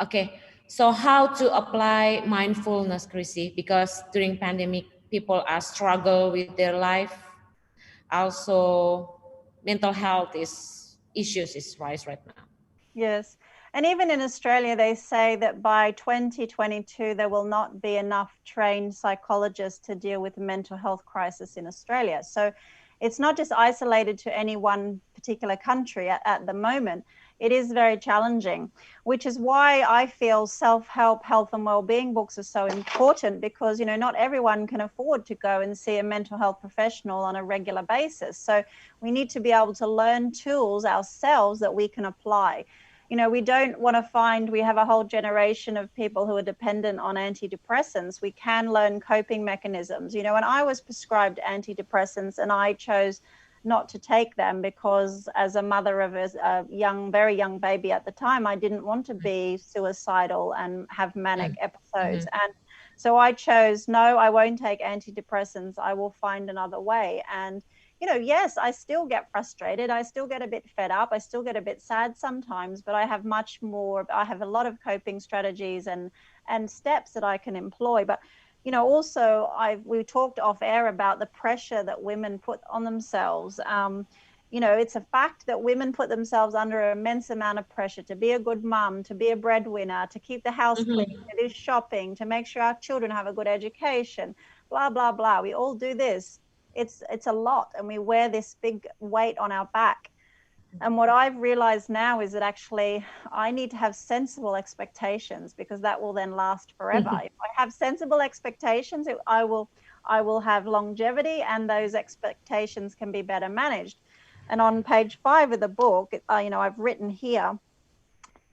Okay. So how to apply mindfulness, Chrissy? Because during pandemic, people are struggle with their life. Also, mental health issues is rise right now. Yes. And even in Australia, they say that by 2022, there will not be enough trained psychologists to deal with the mental health crisis in Australia. So it's not just isolated to any one particular country at the moment. It is very challenging, which is why I feel self-help, health and well-being books are so important, because, you know, not everyone can afford to go and see a mental health professional on a regular basis. So we need to be able to learn tools ourselves that we can apply. You know, we don't want to find we have a whole generation of people who are dependent on antidepressants. We can learn coping mechanisms, you know, and I was prescribed antidepressants and I chose not to take them, because as a mother of a very young baby at the time, I didn't want to be suicidal and have manic episodes. And so I chose, no, I won't take antidepressants. I will find another way. And, yes, I still get frustrated. I still get a bit fed up. I still get a bit sad sometimes, but I have a lot of coping strategies and steps that I can employ. But also we talked off air about the pressure that women put on themselves. It's a fact that women put themselves under an immense amount of pressure to be a good mum, to be a breadwinner, to keep the house clean, to do shopping, to make sure our children have a good education, blah, blah, blah. We all do this. It's a lot, and we wear this big weight on our back. And what I've realized now is that actually I need to have sensible expectations, because that will then last forever. If I have sensible expectations, I will have longevity, and those expectations can be better managed. And on page 5 of the book, I've written here,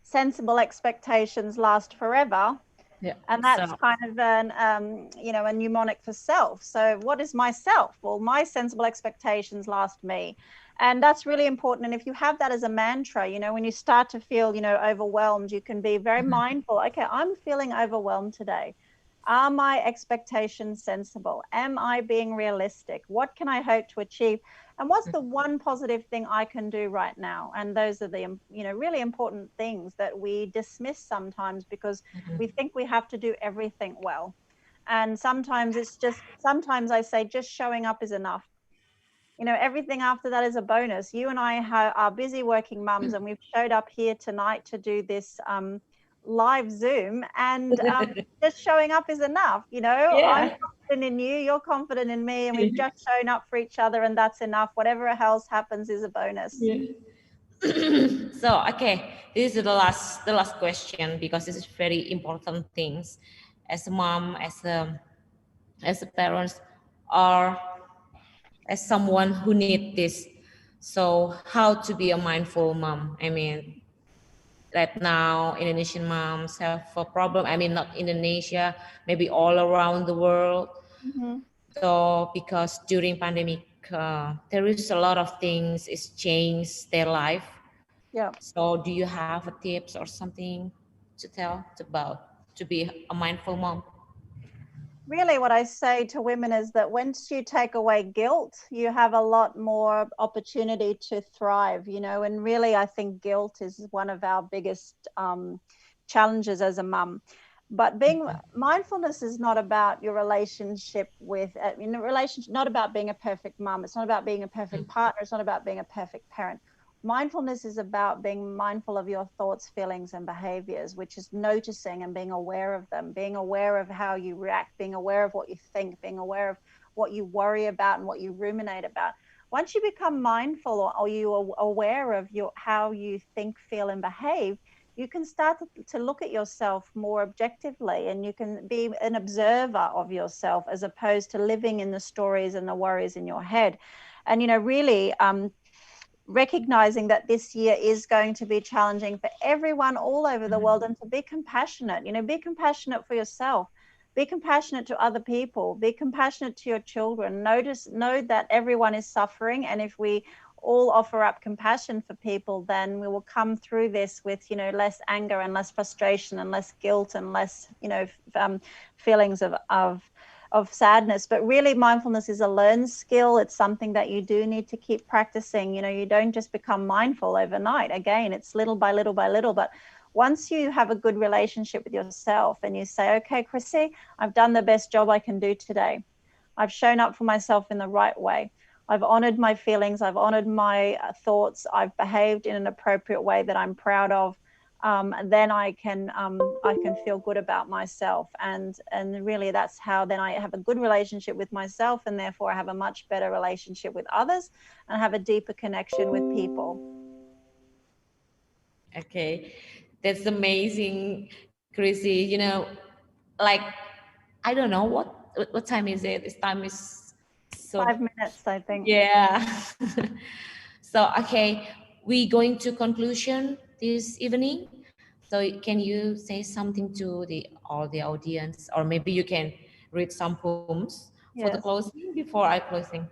sensible expectations last forever. Yeah. And that's kind of a mnemonic for self. So what is my self? Well, my sensible expectations last me. And that's really important. And if you have that as a mantra, when you start to feel, overwhelmed, you can be very mindful. Okay, I'm feeling overwhelmed today. Are my expectations sensible? Am I being realistic? What can I hope to achieve? And what's the one positive thing I can do right now? And those are the, really important things that we dismiss sometimes, because we think we have to do everything well. And sometimes I say just showing up is enough. Everything after that is a bonus. You and I are busy working mums, and we've showed up here tonight to do this live Zoom, and just showing up is enough. I'm confident in you, you're confident in me, and we've just shown up for each other, and that's enough. Whatever else happens is a bonus. So okay, this is the last question, because this is very important things as a mom, as a parent, or as someone who need this. So how to be a mindful mom? I mean, right now Indonesian moms have a problem. I mean, not Indonesia, maybe all around the world. So because during pandemic, there is a lot of things is changed their life. Yeah. So do you have a tips or something to tell about to be a mindful mom? Really, what I say to women is that once you take away guilt, you have a lot more opportunity to thrive, and really I think guilt is one of our biggest challenges as a mum. But mindfulness is not about your relationship with, not about being a perfect mum. It's not about being a perfect partner. It's not about being a perfect parent. Mindfulness is about being mindful of your thoughts, feelings, and behaviors, which is noticing and being aware of them, being aware of how you react, being aware of what you think, being aware of what you worry about and what you ruminate about. Once you become mindful, or you are aware of how you think, feel, and behave, you can start to look at yourself more objectively, and you can be an observer of yourself as opposed to living in the stories and the worries in your head. And, really, recognizing that this year is going to be challenging for everyone all over the world, and to be compassionate, be compassionate for yourself, be compassionate to other people, be compassionate to your children. Know that everyone is suffering, and if we all offer up compassion for people, then we will come through this with, less anger and less frustration and less guilt and less, feelings of sadness. But really, mindfulness is a learned skill. It's something that you do need to keep practicing. You don't just become mindful overnight. Again, it's little by little by little. But once you have a good relationship with yourself and you say, okay, Chrissy, I've done the best job I can do today. I've shown up for myself in the right way. I've honored my feelings. I've honored my thoughts. I've behaved in an appropriate way that I'm proud of. Then I can feel good about myself, and really that's how then I have a good relationship with myself, and therefore I have a much better relationship with others and have a deeper connection with people. Okay, that's amazing, Chrissy. Like, I don't know what time is it. This time is so 5 minutes, I think. Yeah. So okay, we going to conclusion this evening. So can you say something to all the audience, or maybe you can read some poems for the Yes. closing before I closing?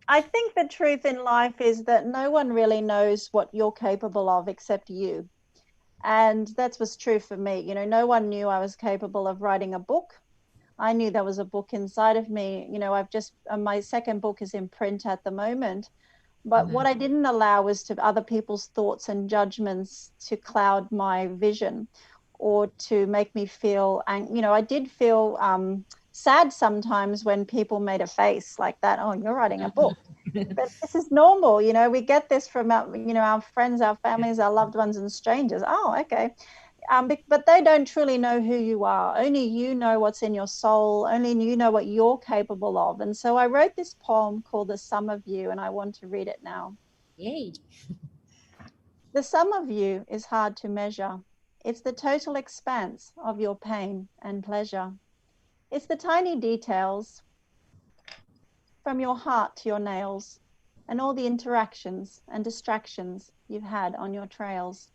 I think the truth in life is that no one really knows what you're capable of except you. And that was true for me. You know, no one knew I was capable of writing a book. I knew there was a book inside of me. You know, my second book is in print at the moment. But what I didn't allow was to other people's thoughts and judgments to cloud my vision or to make me feel, you know, I did feel sad sometimes when people made a face like that. Oh, you're writing a book. But this is normal, you know, we get this from our, you know, our friends, our families, our loved ones and strangers. Oh, okay. But they don't truly know who you are. Only you know what's in your soul. Only you know what you're capable of. And so I wrote this poem called The Sum of You, and I want to read it now. Yay. The sum of you is hard to measure. It's the total expanse of your pain and pleasure. It's the tiny details from your heart to your nails and all the interactions and distractions you've had on your trails.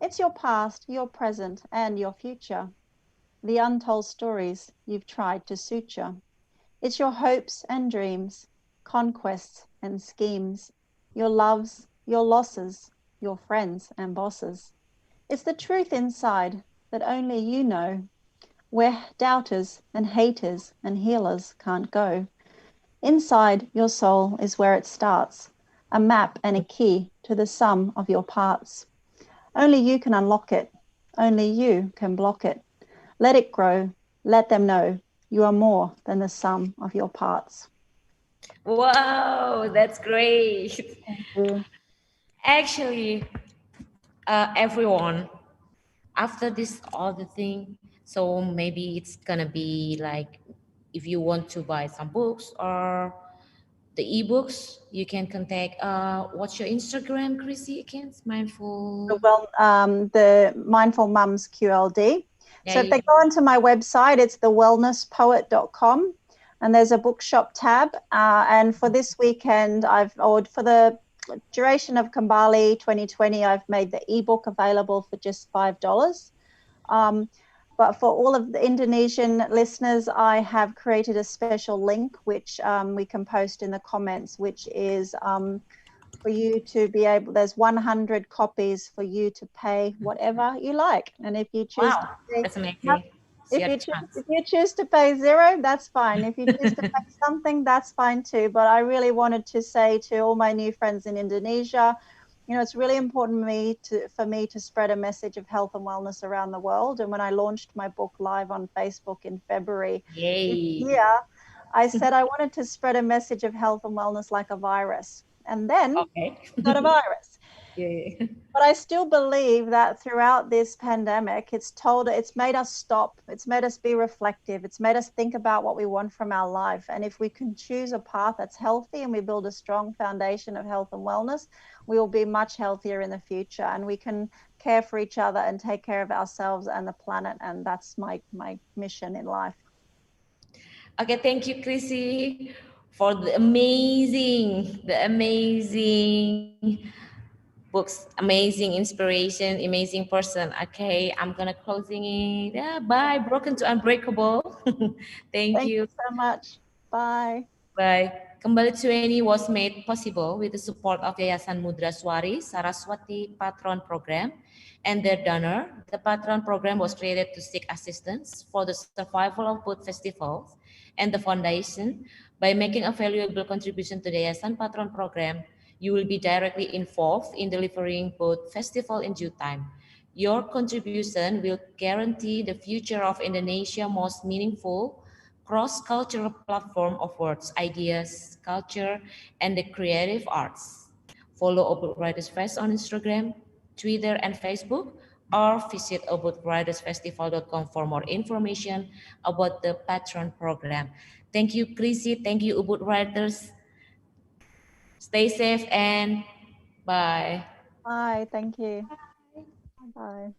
It's your past, your present, and your future. The untold stories you've tried to suture. It's your hopes and dreams, conquests and schemes, your loves, your losses, your friends and bosses. It's the truth inside that only you know, where doubters and haters and healers can't go. Inside your soul is where it starts, a map and a key to the sum of your parts. Only you can unlock it. Only you can block it. Let it grow. Let them know you are more than the sum of your parts. Wow, that's great. Thank you. Actually, everyone, after this all the thing, so maybe it's gonna be like if you want to buy some books or the ebooks, you can contact what's your Instagram, Chrissy, again? Mindful. The Mindful Mums QLD. Yeah, So if they go onto my website, it's thewellnesspoet.com, and there's a bookshop tab. And for this weekend, for the duration of Kembali 2020, I've made the ebook available for just $5. But for all of the Indonesian listeners, I have created a special link, which we can post in the comments, which is for you to be able, there's 100 copies for you to pay whatever you like. And if you choose to pay, that's amazing. if you choose to pay zero, that's fine. If you choose to pay something, that's fine too. But I really wanted to say to all my new friends in Indonesia, you know, it's really important for me to spread a message of health and wellness around the world. And when I launched my book live on Facebook in February this year, I said I wanted to spread a message of health and wellness like a virus. And then got a virus. Yeah. But I still believe that throughout this pandemic, it's made us stop. It's made us be reflective. It's made us think about what we want from our life. And if we can choose a path that's healthy and we build a strong foundation of health and wellness, we will be much healthier in the future. And we can care for each other and take care of ourselves and the planet. And that's my mission in life. Okay, thank you, Chrissy, for the amazing books, amazing inspiration, amazing person. Okay, I'm gonna closing it. Yeah, bye. Broken to Unbreakable. Thank you. Thank you so much. Bye. Bye. Kembali to Any was made possible with the support of Yayasan Mudraswari Saraswati Patron Program and their donor. The Patron Program was created to seek assistance for the survival of both festivals and the foundation. By making a valuable contribution to the Yayasan Patron Program, you will be directly involved in delivering both festival in due time. Your contribution will guarantee the future of Indonesia most meaningful cross-cultural platform of words, ideas, culture, and the creative arts. Follow Ubud Writers Fest on Instagram, Twitter, and Facebook, or visit ubudwritersfestival.com for more information about the Patron program. Thank you, Chrissy. Thank you, Ubud Writers. Stay safe and bye. Bye. Thank you. Bye.